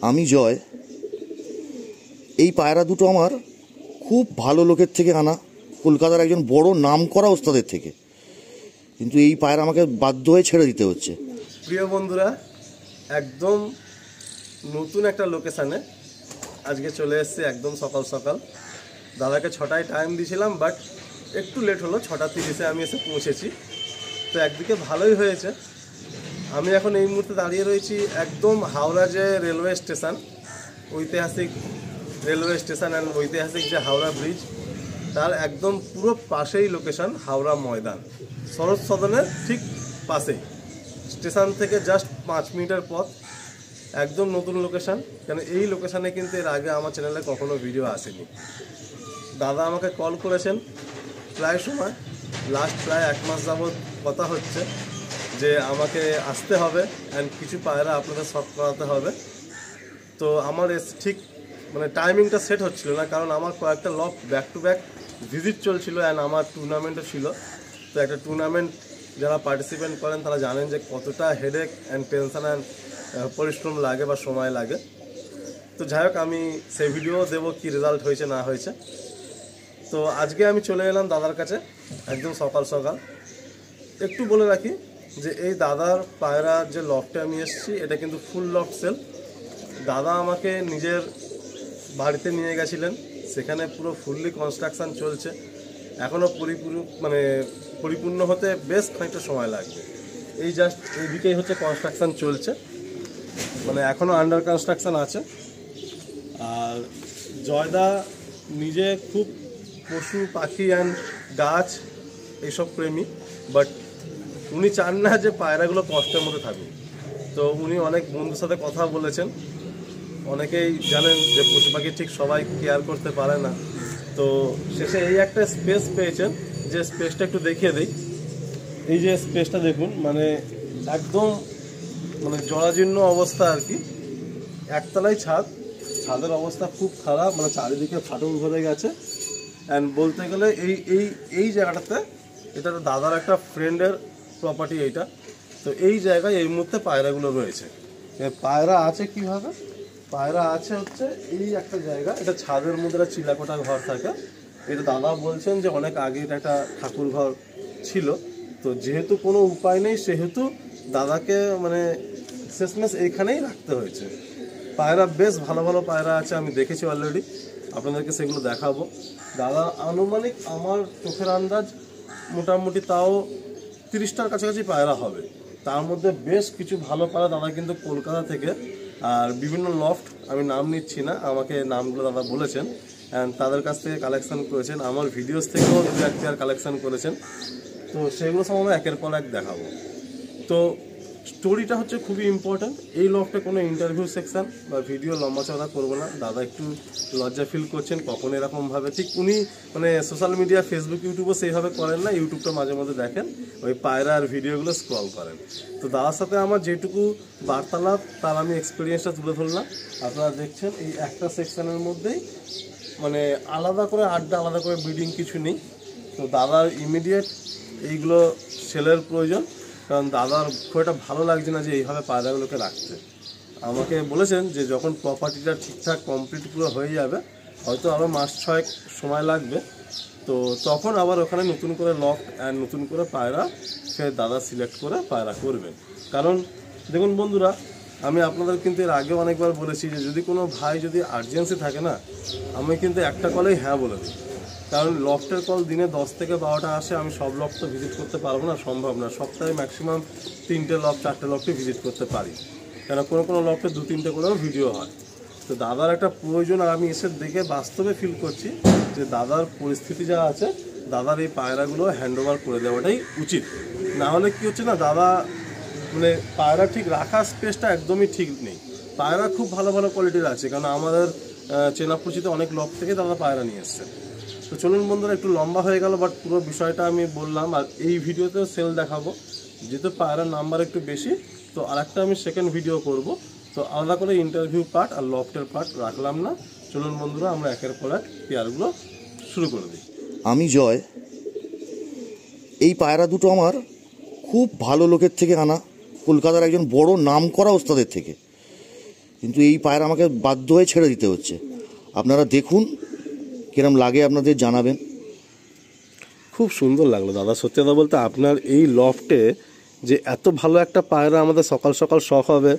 আমি জয়। এই পায়রা দুটো আমার খুব ভালো লোকের থেকে আনা, কলকাতার একজন বড় নামকরা ওস্তাদের থেকে, কিন্তু এই পায়রা আমাকে বাধ্য হয়ে ছেড়ে দিতে হচ্ছে। প্রিয় বন্ধুরা, একদম নতুন একটা লোকেশানে আজকে চলে এসেছি। একদম সকাল সকাল দাদাকে 6টায় টাইম দিয়েছিলাম, বাট একটু লেট হলো। 6:30-এ আমি এসে পৌঁছেছি। তো একদিকে ভালোই হয়েছে। আমি এখন এই মুহূর্তে দাঁড়িয়ে রয়েছি একদম হাওড়া যে রেলওয়ে স্টেশন, ঐতিহাসিক রেলওয়ে স্টেশন অ্যান্ড ঐতিহাসিক যে হাওড়া ব্রিজ, তার একদম পুরো পাশেই লোকেশন হাওড়া ময়দান, শরৎ সদনের ঠিক পাশেই। স্টেশন থেকে জাস্ট 5 মিনিটের পথ। একদম নতুন লোকেশান, কেন এই লোকেশানে কিন্তু এর আগে আমার চ্যানেলে কখনো ভিডিও আসেনি। দাদা আমাকে কল করেছেন প্রায় সময়, লাস্ট প্রায় 1 মাস যাবৎ কথা হচ্ছে যে আমাকে আসতে হবে অ্যান্ড কিছু পায়রা আপনাদের শখ করাতে হবে। তো আমার ঠিক টাইমিংটা সেট হচ্ছিল না, কারণ আমার কয়েকটা lock back to back visit চলছিল অ্যান্ড আমার টুর্নামেন্টও ছিল। তো একটা টুর্নামেন্ট যারা পার্টিসিপেন্ট করেন তারা জানেন যে কতটা হেডেক অ্যান্ড টেনশন অ্যান্ড পরিশ্রম লাগে বা সময় লাগে। তো যাই হোক, আমি সেই ভিডিও দেবো কি রেজাল্ট হয়েছে না হয়েছে। তো আজকে আমি চলে এলাম দাদার কাছে একদম সকাল সকাল। একটু বলে রাখি যে এই দাদার পায়রার যে লফটে আমি এসেছি, এটা কিন্তু ফুল লফট সেল। দাদা আমাকে নিজের বাড়িতে নিয়ে গেছিলেন, সেখানে পুরো ফুললি কনস্ট্রাকশান চলছে। এখনও পরিপূর্ণ হতে বেশ খানিকটা সময় লাগবে। এই জাস্ট এইদিকেই হচ্ছে কনস্ট্রাকশান চলছে, এখনও আন্ডার কনস্ট্রাকশান আছে। আর জয়দা নিজে খুব পশু পাখি অ্যান্ড গাছ এইসব প্রেমী, বাট উনি চান না যে পায়রাগুলো কষ্টের মধ্যে থাকুক। তো উনি অনেক বন্ধুর সাথে কথা বলেছেন। অনেকেই জানেন যে পশু পাখি ঠিক সবাই কেয়ার করতে পারে না। তো শেষে এই একটা স্পেস পেয়েছেন, যে স্পেসটা একটু দেখিয়ে দিই। এই যে স্পেসটা দেখুন, একদম জরাজীর্ণ অবস্থা আর কি। একতলায় ছাদ, ছাদের অবস্থা খুব খারাপ, চারিদিকে ফাটল ধরে গেছে। অ্যান্ড বলতে গেলে এই জায়গাটাতে, এটা দাদার একটা ফ্রেন্ডের প্রপার্টি এইটা। তো এই জায়গায় এই মুহূর্তে পায়রাগুলো রয়েছে। পায়রা আছে কিভাবে? পায়রা আছে হচ্ছে এই একটা জায়গা, এটা ছাদের মধ্যে একটা চিলাকোটা ঘর থাকে। এটা দাদা বলছেন যে অনেক আগে এটা একটা ঠাকুর ঘর ছিল। তো যেহেতু কোনো উপায় নেই, সেহেতু দাদাকে শেষমেশ এইখানেই রাখতে হয়েছে। পায়রা বেশ ভালো ভালো পায়রা আছে, আমি দেখেছি অলরেডি, আপনাদেরকে সেগুলো দেখাবো। দাদা আনুমানিক আমার চোখের আন্দাজ মোটামুটি তাও 30টার কাছাকাছি পায়রা হবে। তার মধ্যে বেশ কিছু ভালো পায়রা দাদা কিন্তু কলকাতা থেকে আর বিভিন্ন লফট, আমি নাম নিচ্ছি না, আমাকে নামগুলো দাদা বলেছেন, অ্যান্ড তাদের কাছ থেকে কালেকশান করেছেন। আমার ভিডিওস থেকেও 2-1 পেয়ার কালেকশান করেছেন। তো সেগুলো সব আমরা একের পর এক দেখাবো। তো স্টোরিটা হচ্ছে খুবই ইম্পর্ট্যান্ট। এই লফটে কোনো ইন্টারভিউ সেকশান বা ভিডিও লম্বা চড়া করবো না। দাদা একটু লজ্জা ফিল করছেন, কখন এরকমভাবে, ঠিক উনি সোশ্যাল মিডিয়া ফেসবুক ইউটিউবও সেইভাবে করেন না, ইউটিউবটা মাঝে মধ্যে দেখেন, ওই পায়রার ভিডিওগুলো স্ক্রল করেন। তো দাদার সাথে আমার যেটুকু বার্তালাপ, তার আমি এক্সপিরিয়েন্সটা তুলে ধরলাম। আপনারা দেখছেন এই একটা সেকশানের মধ্যেই আলাদা করে আড্ডা, আলাদা করে ব্রিডিং কিছু নেই। তো দাদার ইমিডিয়েট এইগুলো সেলের প্রয়োজন, কারণ দাদার খুব একটা ভালো লাগছে না যে এইভাবে পায়রাগুলোকে রাখতে। আমাকে বলেছেন যে যখন প্রপার্টিটা ঠিকঠাক কমপ্লিট পুরো হয়ে যাবে, হয়তো আরও 1 মাস 6 সময় লাগবে, তো তখন আবার ওখানে নতুন করে লক অ্যান্ড নতুন করে পায়রা সে দাদা সিলেক্ট করে পায়রা করবেন। কারণ দেখুন বন্ধুরা, আমি আপনাদের কিন্তু এর আগেও অনেকবার বলেছি যে যদি কোনো ভাই যদি আর্জেন্সি থাকে না, আমি কিন্তু একটা কলেই হ্যাঁ বলে দিই। কারণ লফটের কল দিনে 10 থেকে 12টা আসে, আমি সব লফট তো ভিজিট করতে পারবো না, সম্ভব না। সপ্তাহে ম্যাক্সিমাম 3টে লফট 4টে লফটে ভিজিট করতে পারি, কেন কোনো লফটে 2-3টে করেও ভিডিও হয়। তো দাদার একটা প্রয়োজন, আর আমি এসে দেখে বাস্তবে ফিল করছি যে দাদার পরিস্থিতি যা আছে, দাদার এই পায়রাগুলো হ্যান্ডওভার করে দেওয়াটাই উচিত। না হলে কী হচ্ছে না, দাদা পায়রা ঠিক রাখার স্পেসটা একদমই ঠিক নেই। পায়রা খুব ভালো ভালো কোয়ালিটির আছে, কারণ আমাদের চেনা পরিচিত অনেক লফট থেকে দাদা পায়রা নিয়ে এসছে। তো চলুন বন্ধুরা, একটু লম্বা হয়ে গেল, বাট পুরো বিষয়টা আমি বললাম। আর এই ভিডিওতেও সেল দেখাবো, যেহেতু পায়রার নাম্বার একটু বেশি, তো আরেকটা আমি সেকেন্ড ভিডিও করব। তো আলাদা করে ইন্টারভিউ পার্ট আর লফটের পার্ট রাখলাম না। চলুন বন্ধুরা, আমরা একের পর এক পেয়ারগুলো শুরু করে দিই। আমি জয়। এই পায়রা দুটো আমার খুব ভালো লোকের থেকে আনা, কলকাতার একজন বড় নামকরা ওস্তাদের থেকে, কিন্তু এই পায়রা আমাকে বাধ্য হয়ে ছেড়ে দিতে হচ্ছে। আপনারা দেখুন কিরম লাগে, আপনাদের জানাবেন। খুব সুন্দর লাগলো দাদা, সত্যি কথা বলতে আপনার এই লফটে যে এত ভালো একটা পায়রা আমাদের সকাল সকাল শখ হবে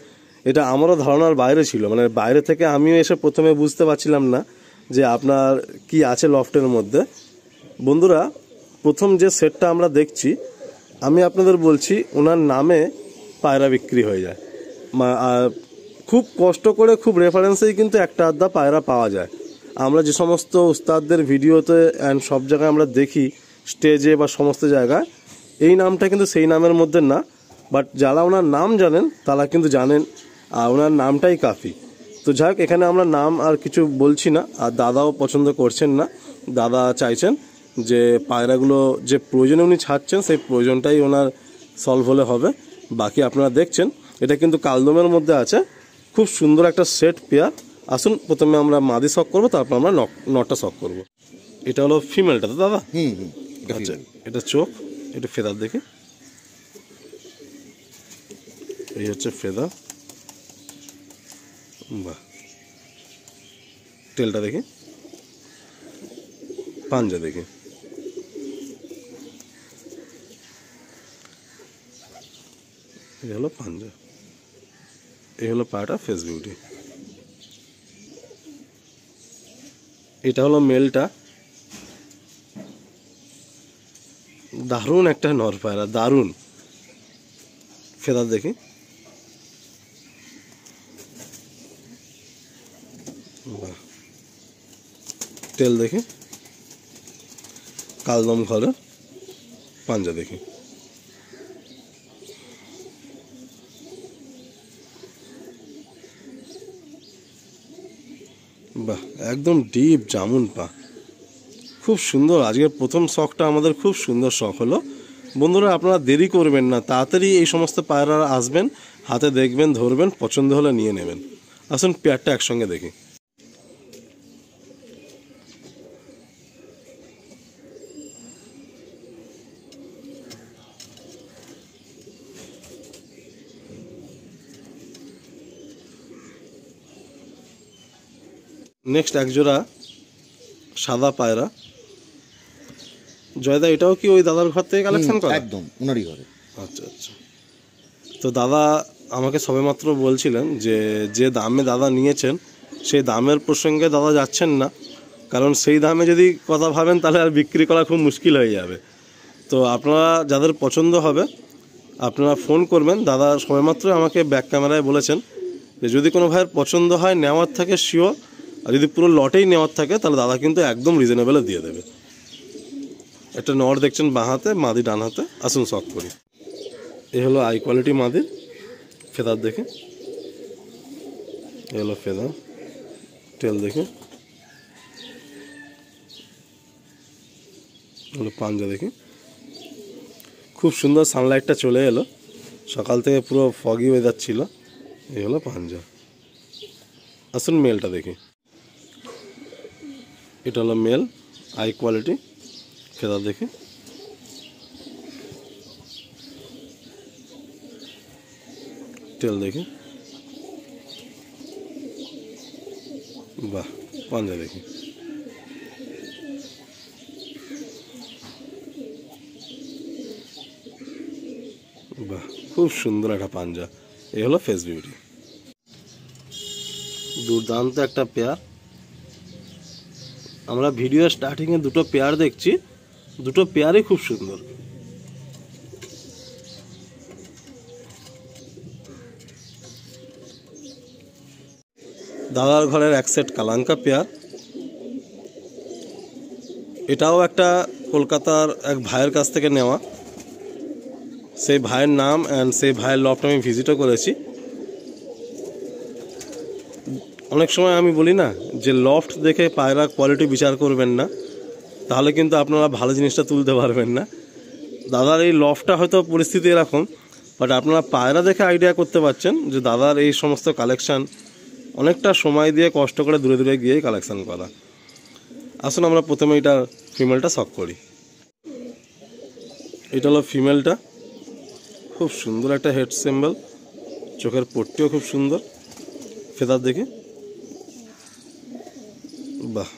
এটা আমারও ধারণার বাইরে ছিল। মানে বাইরে থেকে আমিও এসে প্রথমে বুঝতে পারছিলাম না যে আপনার কি আছে লফটের মধ্যে। বন্ধুরা, প্রথম যে সেটটা আমরা দেখছি, আমি আপনাদের বলছি ওনার নামে পায়রা বিক্রি হয়ে যায়। খুব কষ্ট করে, খুব রেফারেন্সেই কিন্তু একটা আধা পায়রা পাওয়া যায়। আমরা যে সমস্ত উস্তাদদের ভিডিওতে অ্যান্ড সব জায়গায় আমরা দেখি, স্টেজে বা সমস্ত জায়গায়, এই নামটা কিন্তু সেই নামের মধ্যে না। বাট যারা ওনার নাম জানেন তারা কিন্তু জানেন, আর ওনার নামটাই কাফি। তো যাই হোক, এখানে আমরা নাম আর কিছু বলছি না, আর দাদাও পছন্দ করছেন না। দাদা চাইছেন যে পায়রাগুলো যে প্রয়োজনে উনি ছাড়ছেন সেই প্রয়োজনটাই ওনার সলভ হলে হবে। বাকি আপনারা দেখছেন এটা কিন্তু কালদমের মধ্যে আছে, খুব সুন্দর একটা সেট পেয়ার। আসুন প্রথমে আমরা মাদি শখ করবো, তারপর আমরা নটা শখ করবো। এটা হলো ফিমেলটা তো দাদা? আচ্ছা, এটা চোখ, এটা ফেদার দেখি, এই হচ্ছে ফেদার। বাহ, টেলটা দেখি, পাঞ্জা দেখি, এই হলো পাঞ্জা, এই হলো পাটা ফেস বিউটি। এটা হলো মেলটা, দারুণ একটা নর পায়রা, দারুণ। ফেদার দেখি, বাহ, টেল দেখি, কালদম ঘরের, পাঞ্জা দেখি। বাহ, একদম ডিপ জামুন পা, খুব সুন্দর। আজকের প্রথম শখটা আমাদের খুব সুন্দর শখ হলো। বন্ধুরা, আপনারা দেরি করবেন না, তাড়াতাড়ি এই সমস্ত পায়রা আসবেন, হাতে দেখবেন, ধরবেন, পছন্দ হলে নিয়ে নেবেন। আসুন পেয়ারটা একসঙ্গে দেখি। নেক্সট একজোড়া সাদা পায়রা। জয়দা, এটাও কি ওই দাদার ঘর থেকে কালেকশন করা? একদম ওনারই ঘরে। আচ্ছা আচ্ছা। তো দাদা আমাকে সবেমাত্র বলছিলেন যে যে দামে দাদা নিয়েছেন সেই দামের প্রসঙ্গে দাদা যাচ্ছেন না, কারণ সেই দামে যদি কথা ভাবেন তাহলে আর বিক্রি করা খুব মুশকিল হয়ে যাবে। তো আপনারা যাদের পছন্দ হবে আপনারা ফোন করবেন। দাদা সবেমাত্র আমাকে ব্যাক ক্যামেরায় বলেছেন যে যদি কোনো ভাইয়ের পছন্দ হয় নেওয়ার থাকে শিওর, আর যদি পুরো লটেই নেওয়ার থাকে তাহলে দাদা কিন্তু একদম রিজনেবলে দিয়ে দেবে। একটা নর দেখছেন বাঁ হাতে, মাদি ডান হাতে। আসুন শখ করি। এই হলো হাই কোয়ালিটি মাদির, ফেদার দেখে, এই হলো ফেদার, টেল দেখে, হলো পাঞ্জা দেখি। খুব সুন্দর সানলাইটটা চলে এলো, সকাল থেকে পুরো ফগি ওয়েদার ছিল। এই হলো পাঞ্জা। আসুন মেলটা দেখি। এটা হলো মেল, হাই কোয়ালিটি, ফেদার দেখি, টেল দেখি, বাহ, পাঞ্জা দেখি। বাহ, খুব সুন্দর একটা পাঞ্জা। এই হলো ফেস বিউটি, দুর্দান্ত একটা পেয়ার। আমরা ভিডিও স্টার্টিংয়ে দুটো পেয়ার দেখছি, দুটো পেয়ারই খুব সুন্দর। দাদার ঘরের এক সেট কালাঙ্কা পেয়ার। এটাও একটা কলকাতার এক ভাইয়ের কাছ থেকে নেওয়া। সেই ভাইয়ের নাম অ্যান্ড সেই ভাইয়ের লফট আমি ভিজিটও করেছি। অনেক সময় আমি বলি না যে লফট দেখে পায়রা কোয়ালিটি বিচার করবেন না, তাহলে কিন্তু আপনারা ভালো জিনিসটা তুলতে পারবেন না। দাদার এই লফটটা হয়তো পরিস্থিতি এরকম, বাট আপনারা পায়রা দেখে আইডিয়া করতে পারছেন যে দাদার এই সমস্ত কালেকশান অনেকটা সময় দিয়ে কষ্ট করে দূরে দূরে গিয়েই কালেকশান করা। আসুন আমরা প্রথমে এটা ফিমেলটা শখ করি। এটা হলো ফিমেলটা, খুব সুন্দর একটা হেড সিম্বল, চোখের পট্টিও খুব সুন্দর, ফেদার দেখি, বাহ।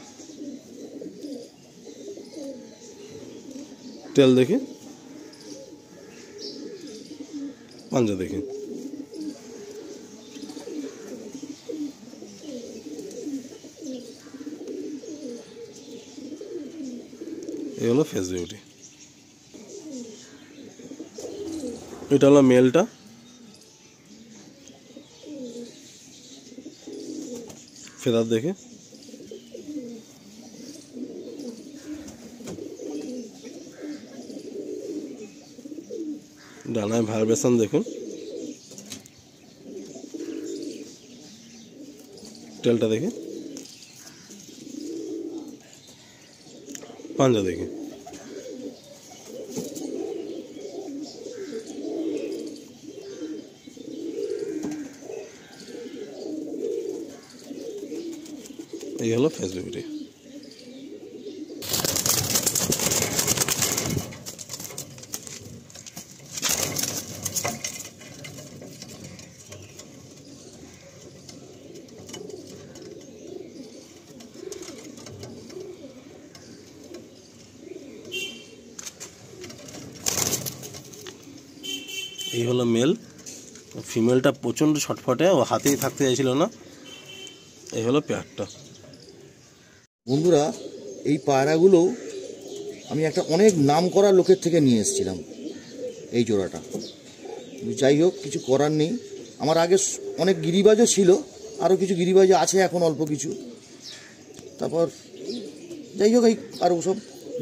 টেল দেখি, পাঞ্জা দেখি, এই হলো ফেস বিউটি। এটা হলো মেলটা, ফেদার দেখে, ডানায় ভাইব্রেশন দেখুন, টেলটা দেখে, পাঞ্জা দেখে, এই হলো ফেস বিউটি। এই হলো মেল, ফিমেলটা প্রচণ্ড ছটফটে, ও হাতেই থাকতে চাইছিল না। এই হলো পেয়ারটা। বন্ধুরা, এই পায়রাগুলো আমি একটা অনেক নাম করা লোকের থেকে নিয়ে এসেছিলাম এই জোড়াটা। যাই হোক, কিছু করার নেই। আমার আগে অনেক গিরিবাজও ছিল, আরও কিছু গিরিবাজও আছে এখন অল্প কিছু। তারপর যাই হোক, এই আর ওসব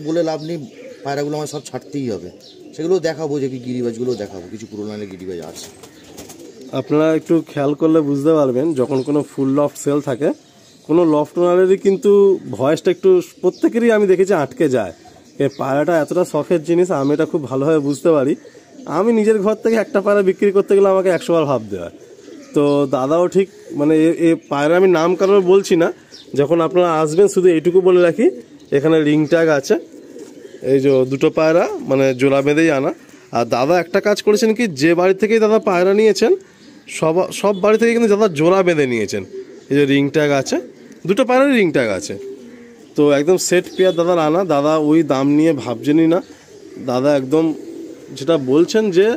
বলে লাভ নেই, পায়রাগুলো আমার সব ছাড়তেই হবে। সেগুলো দেখাবো, যে কি গিরিবাজগুলো দেখাবো, কিছু পুরোনো গিরিবাজ আছে। আপনারা একটু খেয়াল করলে বুঝতে পারবেন, যখন কোনো ফুল লফট সেল থাকে, কোনো লফট ওনারেরই কিন্তু ভয়েসটা একটু প্রত্যেকেরই আমি দেখেছি আটকে যায়। এই পায়রাটা এতটা শখের জিনিস, আমি এটা খুব ভালোভাবে বুঝতে পারি। আমি নিজের ঘর থেকে একটা পায়রা বিক্রি করতে গেলে আমাকে 100 বার ভাবতে হয়। তো দাদাও ঠিক, মানে এ পায়রা আমি নাম কারণ বলছি না, যখন আপনারা আসবেন শুধু এইটুকু বলে রাখি, এখানে রিং ট্যাগ আছে, এই যে দুটো পায়রা মানে জোড়া বেঁধেই আনা। আর দাদা একটা কাজ করেছেন কি, যে বাড়ি থেকেই দাদা পায়রা নিয়েছেন সব বাড়ি থেকে কিন্তু দাদা জোড়া বেঁধে নিয়েছেন। এই যে রিং ট্যাগ আছে, দুটো পায়রারই রিং ট্যাগ আছে, তো একদম সেট পেয়ার দাদার আনা। দাদা ওই দাম নিয়ে ভাবছেনই না, দাদা একদম যেটা বলছেন যে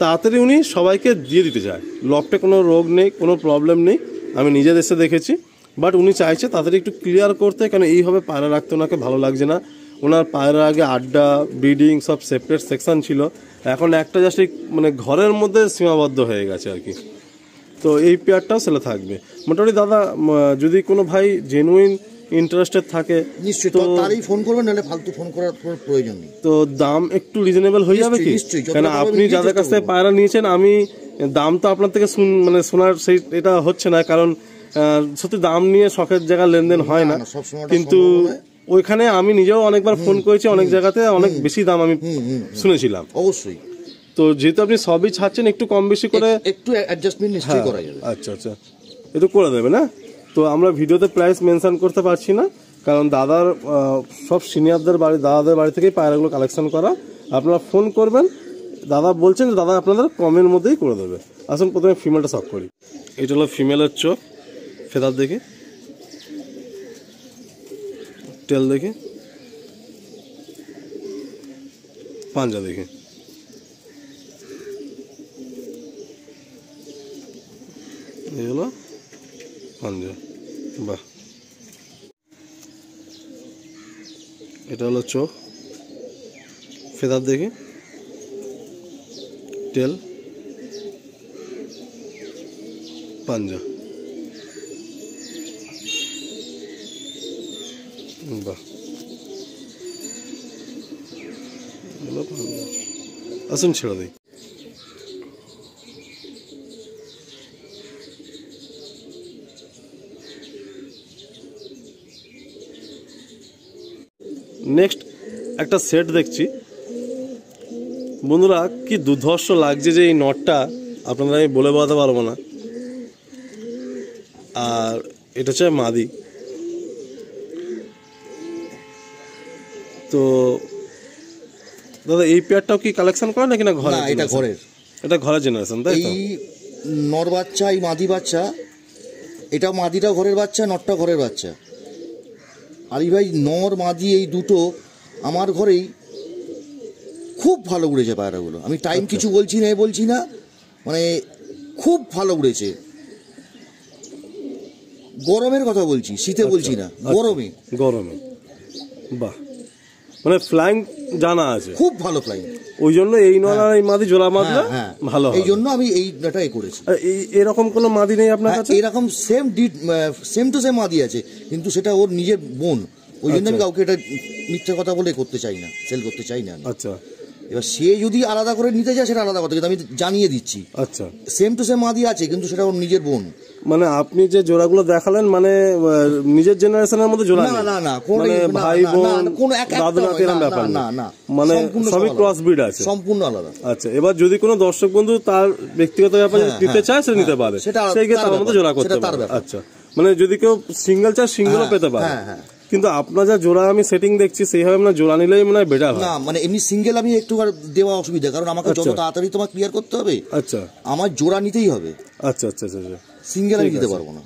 তাড়াতাড়ি উনি সবাইকে দিয়ে দিতে চায়। লফটে কোনো রোগ নেই, কোনো প্রবলেম নেই, আমি নিজে দেশে দেখেছি। বাট উনি চাইছে তাড়াতাড়ি একটু ক্লিয়ার করতে, কেন এইভাবে পায়রা রাখতে ওনাকে ভালো লাগছে না। ওনার পায়রা আগে আড্ডা, ব্রিডিং সব সেপারেট সেকশন ছিল, এখন একটা জাস্ট মানে ঘরের মধ্যে সীমাবদ্ধ হয়ে গেছে আর কি। তো এই পেয়ারটাও সেলে থাকবে মোটামুটি। দাদা যদি কোনো ভাই জেনুইন ইন্টারেস্টেড থাকে নিশ্চয়ই তো তারই ফোন করবেন, নাহলে ফালতু ফোন করার প্রয়োজন নেই। তো দাম একটু রিজনেবল হয়ে যাবে কি? কেন আপনি যাদের কাছ থেকে পায়রা নিয়েছেন, আমি দাম তো আপনার থেকে মানে শোনার সেই এটা হচ্ছে না, কারণ সত্যি দাম নিয়ে শখের জায়গা লেনদেন হয় না। কিন্তু ওইখানে আমি নিজেও অনেকবার ফোন করেছি, অনেক জায়গাতে অনেক বেশি দাম আমি শুনেছিলাম। অবশ্যই। তো যেহেতু আপনি সবই ছাড়ছেন, একটু কম বেশি করে একটু অ্যাডজাস্টমেন্ট নিশ্চয়ই করা যাবে। আচ্ছা আচ্ছা, একটু করে দেবে না? তো আমরা ভিডিওতে প্রাইস মেনশন করতে পারছি না, কারণ দাদার সব সিনিয়রদের বাড়ি, দাদাদের বাড়ি থেকেই পায়রাগুলো কালেকশন করা। আপনারা ফোন করবেন, দাদা বলছেন যে দাদা আপনাদের কমের মধ্যেই করে দেবে। আসুন প্রথমে ফিমেলটা শখ করি। এটা হলো ফিমেলের চোখ, ফেদার দেখি, টেল দেখি, পাঞ্জা দেখি, এই হলো পাঞ্জা, বাহ। এটা হলো চোখ, ফেদার দেখি, টেল, পাঞ্জা, বাহ। আসুন ছেড়ে দিই। নেক্সট একটা সেট দেখছি বন্ধুরা, কি দুর্ধর্ষ লাগছে যে এই নটটা আপনাদের আমি বলে বোঝাতে পারবো না। আর এটা হচ্ছে মাদি। তো দাদা এই পেয়ারটাও কি কালেকশন করে নাকি না ঘরে? এটা ঘরের, এটা ঘরের জেনারেশন, তাই তো? এই নর বাচ্চা, এই মাদি বাচ্চা এটা মাদিটাও ঘরের বাচ্চা, নটটা ঘরের বাচ্চা। আলী ভাই নর মাদি এই দুটো আমার ঘরেই খুব ভালো উড়েছে পায়রাগুলো। আমি টাইম কিছু বলছি না, মানে খুব ভালো উড়েছে। গরমের কথা বলছি, শীতে বলছি না, গরমে। বাহ, মানে ফ্লাইং জানা আছে, খুব ভালো ফ্লাইং। ওই জন্য এই নর আর এই মাদি জোড়া মাদলে ভালো, এই জন্য আমি এইটাই করেছি। এরকম কোনো মাদি নেই আপনার কাছে? এরকম সেম টু সেম মাদি আছে, কিন্তু সেটা ওর নিজের বোন, ওই জন্য আমি কাউকে এটা মিথ্যে কথা বলে করতে চাই না, সেল করতে চাই না। আচ্ছা, এবার সে যদি আলাদা করে নিতে চায় সেটা আলাদা কথা, কিন্তু আমি জানিয়ে দিচ্ছি। আচ্ছা, সেম টু সেম মাদি আছে, কিন্তু সেটা ওর নিজের বোন। মানে আপনি যে জোড়াগুলো দেখালেন মানে নিজের জেনারেশনের মধ্যে জোড়া না, মানে ভাই বোন দাদু নাতি এরকম ব্যাপার না, মানে সবই ক্রস ব্রিড আছে, সম্পূর্ণ আলাদা। আচ্ছা, এবার যদি কোনো দর্শক বন্ধু তার ব্যক্তিগত ব্যাপারে নিতে চায় সে নিতে পারে, সেই ক্ষেত্রে তার মধ্যে জোড়া করতে পারে। আচ্ছা, মানে যদি কেউ সিঙ্গেল চায় সিঙ্গেলও পেতে পারে। কিন্তু আপনার যা জোড়া আমি সেটিং দেখছি সেইভাবে মানে জোড়া নিলেই মনে হয় বেটার হয়। না, মানে এমনি সিঙ্গেল আমি একটু দেওয়া অসুবিধা, কারণ আমাকে যত তাড়াতাড়ি তোমার ক্লিয়ার করতে হবে। আচ্ছা, আমার জোড়া নিতেই হবে। আচ্ছা আচ্ছা আচ্ছা, সিঙ্গেল আমি দিতে পারবো না।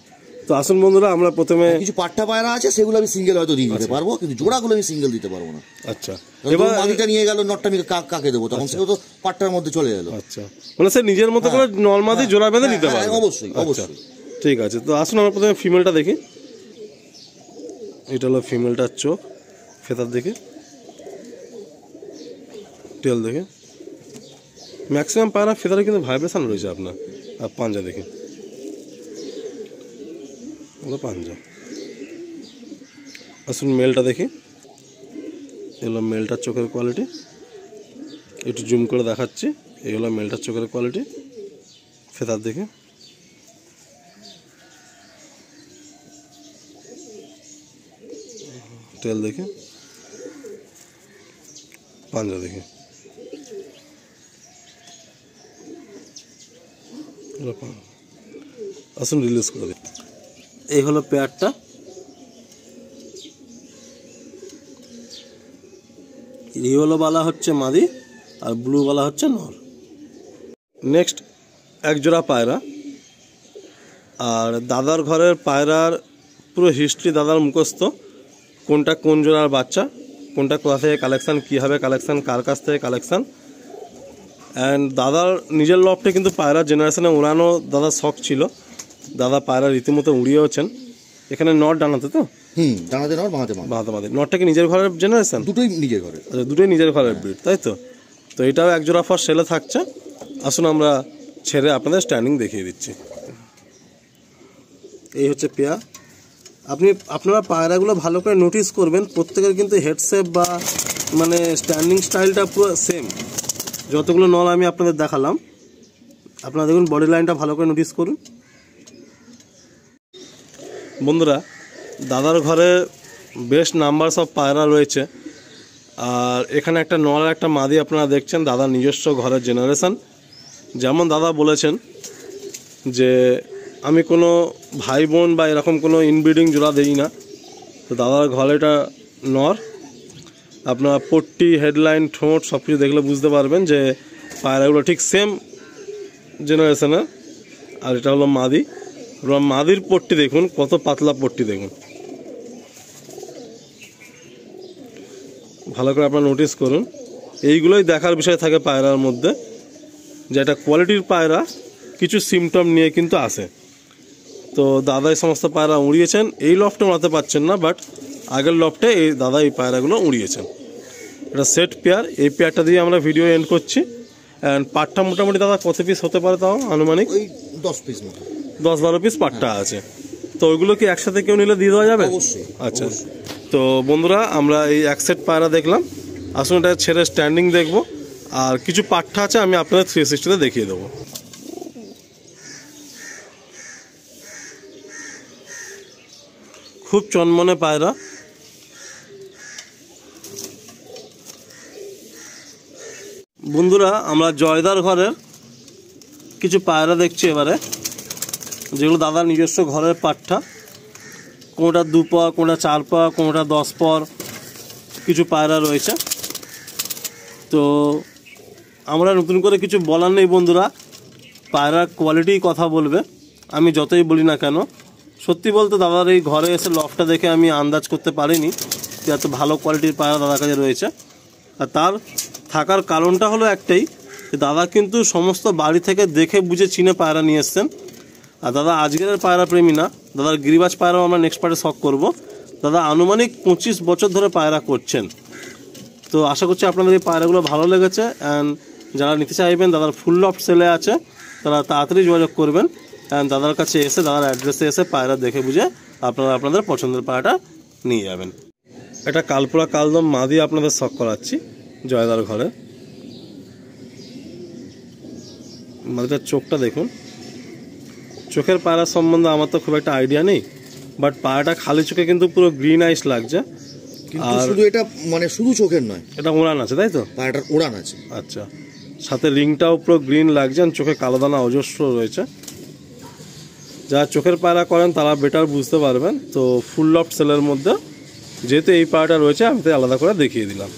তো আসুন বন্ধুরা, আমরা প্রথমে কিছু পাট্টা পায়রা আছে, সেগুলো আমি সিঙ্গেল হয়তো দিয়ে দিতে পারবো, কিন্তু জোড়াগুলো আমি সিঙ্গেল দিতে পারবো না। আচ্ছা, এবার মাদিটা নিয়ে গেল, নটটা আমি কাকে দেবো? তখন সেও তো পাট্টার মধ্যে চলে গেল। আচ্ছা, মানে সে নিজের মতো করে নর্মাদি জোড়া বেঁধে নিতে পারবে। অবশ্যই অবশ্যই। ঠিক আছে, তো আসুন আমরা প্রথমে ফিমেলটা দেখি। এটা হলো ফিমেলটার চোখ, ফেতার দেখে, টেল দেখে। ম্যাক্সিমাম পায়রা ফেতারে কিন্তু ভাইব্রেশন রয়েছে আপনার। আর পাঞ্জা দেখে, পাঞ্জা। আসুন মেলটা দেখি। এগুলো মেলটার চোখের কোয়ালিটি, একটু জুম করে দেখাচ্ছি। এই হলো মেলটার চোখের কোয়ালিটি, ফেতার দেখে। টেল দেখে, পাঞ্জা দেখে। আসুন রিলিজ করে দিই। এই হলো পেয়ারটা। ইয়েলো বালা হচ্ছে মাদি আর ব্লু বালা হচ্ছে নর। নেক্সট এক জোড়া পায়রা, আর দাদার ঘরের পায়রার পুরো হিস্ট্রি দাদার মুখস্থ। কোনটা কোন জোড়ার বাচ্চা, কোনটা কোথা থেকে কালেকশান, কীভাবে কালেকশান, কার কাছ থেকে কালেকশান। অ্যান্ড দাদার নিজের লফটে কিন্তু পায়রা জেনারেশনে উড়ানো দাদার শখ ছিল। দাদা পায়রা রীতিমতো উড়িয়েওছেন। এখানে নট ডানাতে তো? ডানাতে নট, বাঁহাতে মাদি। নটটা কি নিজের ঘরের জেনারেশন? দুটোই নিজের ঘরের। আচ্ছা, দুটোই নিজের ঘরের ব্রিড, তাই তো? তো এটাও এক জোড়া ফর সেলে থাকছে। আসুন আমরা ছেড়ে আপনাদের স্ট্যান্ডিং দেখিয়ে দিচ্ছি। এই হচ্ছে পেয়ার। আপনারা পায়রাগুলো ভালো করে নোটিস করবেন, প্রত্যেকের কিন্তু হেডশেপ বা মানে স্ট্যান্ডিং স্টাইলটা পুরো সেম। যতগুলো নল আমি আপনাদের দেখালাম, আপনারা দেখুন বডি লাইনটা ভালো করে নোটিস করুন। বন্ধুরা, দাদার ঘরে বেশ নাম্বার সব পায়রা রয়েছে, আর এখানে একটা নল আর একটা মাদি আপনারা দেখছেন দাদার নিজস্ব ঘরের জেনারেশন। যেমন দাদা বলেছেন যে আমি কোনো ভাই বোন বা এরকম কোনো ইনব্রিডিং জোড়া দিই না। তো দাদার ঘরে এটা নর। আপনার পট্টি, হেডলাইন, ঠোঁট সব কিছু দেখলে বুঝতে পারবেন যে পায়রাগুলো ঠিক সেম জেনারেশনের। আর এটা হলো মাদি। মাদির পট্টি দেখুন, কত পাতলা পট্টি দেখুন, ভালো করে আপনারা নোটিস করুন। এইগুলোই দেখার বিষয় থাকে পায়রার মধ্যে, যে একটা কোয়ালিটির পায়রা কিছু সিমটম নিয়ে কিন্তু আসে। তো দাদা এই সমস্ত পায়রা উড়িয়েছেন। এই লফটে উড়াতে পারছেন না, বাট আগের লফটে এই দাদা এই পায়রাগুলো উড়িয়েছেন। এটা সেট পেয়ার। এই পেয়ারটা দিয়ে আমরা ভিডিও এন্ড করছি। অ্যান্ড পাটটা মোটামুটি দাদা কত পিস হতে পারে তাও আনুমানিক? ওই 10 পিস মতো, 10-12 পিস পাটটা আছে। তো ওইগুলো কি একসাথে কেউ নিলে দিয়ে দেওয়া যাবে? অবশ্যই। আচ্ছা, তো বন্ধুরা আমরা এই এক সেট পায়রা দেখলাম। আসুন এটা ছেড়ে স্ট্যান্ডিং দেখবো, আর কিছু পাট্টা আছে আমি আপনাদের 360-তে দেখিয়ে দেবো। খুব চনমনে পায়রা। বন্ধুরা, আমরা জয়দার ঘরের কিছু পায়রা দেখছি এবারে, যেগুলো দাদার নিজস্ব ঘরের পাট্টা। কোনোটা 2 পা, কোনোটা 4 পা, কোনোটা 10 পর কিছু পায়রা রয়েছে। তো আমরা নতুন করে কিছু বলার নেই বন্ধুরা, পায়রার কোয়ালিটি কথা বলবে। আমি যতই বলি না কেন, সত্যি বলতে দাদার এই ঘরে এসে লফটা দেখে আমি আন্দাজ করতে পারিনি যে এত ভালো কোয়ালিটির পায়রা দাদার কাছে রয়েছে। আর তার থাকার কারণটা হলো একটাই, যে দাদা কিন্তু সমস্ত বাড়ি থেকে দেখে বুঝে চিনে পায়রা নিয়ে এসছেন। আর দাদা আজকের পায়রা প্রেমী না, দাদার গিরিবাজ পায়রাও আমরা নেক্সট পার্টে শখ করব। দাদা আনুমানিক 25 বছর ধরে পায়রা করছেন। তো আশা করছি আপনাদের এই পায়রাগুলো ভালো লেগেছে। অ্যান্ড যারা নিতে চাইবেন, দাদার ফুল লফট সেলে আছে, তারা তাড়াতাড়ি যোগাযোগ করবেন। অ্যান্ড দাদার কাছে এসে, দাদার অ্যাড্রেসে এসে পায়রা দেখে বুঝে আপনারা আপনাদের পছন্দের পায়রাটা নিয়ে যাবেন। এটা কালপুরা কালদম মা দিয়ে আপনাদের শখ করাচ্ছি জয়দার ঘরে। মাদিটার চোখটা দেখুন। চোখের পায়রা সম্বন্ধে আমার তো খুব একটা আইডিয়া নেই, বাট পায়রাটা খালি চোখে কিন্তু পুরো গ্রিন আইস লাগছে। কিন্তু শুধু এটা মানে শুধু চোখের নয়, এটা উড়ান আছে তাই তো? পায়রাটার উড়ান আছে। আচ্ছা, সাথে রিংটাও পুরো গ্রিন লাগছে, চোখে কালো দানা অজস্র রয়েছে। যারা চোখের পায়রা করেন তারা বেটার বুঝতে পারবেন। তো ফুল লফট সেলের মধ্যে যেহেতু এই পায়রাটা রয়েছে, আমি তো আলাদা করে দেখিয়ে দিলাম।